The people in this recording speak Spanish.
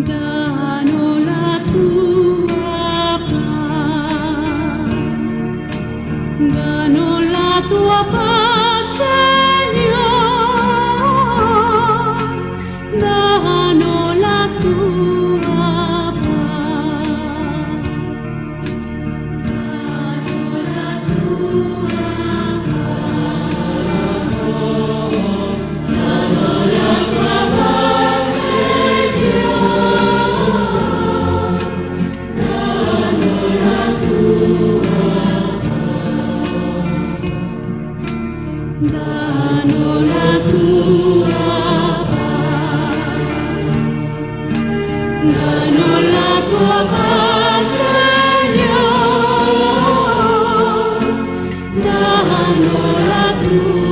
Danos la tua paz, danos la tua paz, Señor, danos la tua paz, danos la tua paz, danos la tua paz, Señor, danos la tua paz, danos la tua paz, danos la tua paz, Señor, danos la tua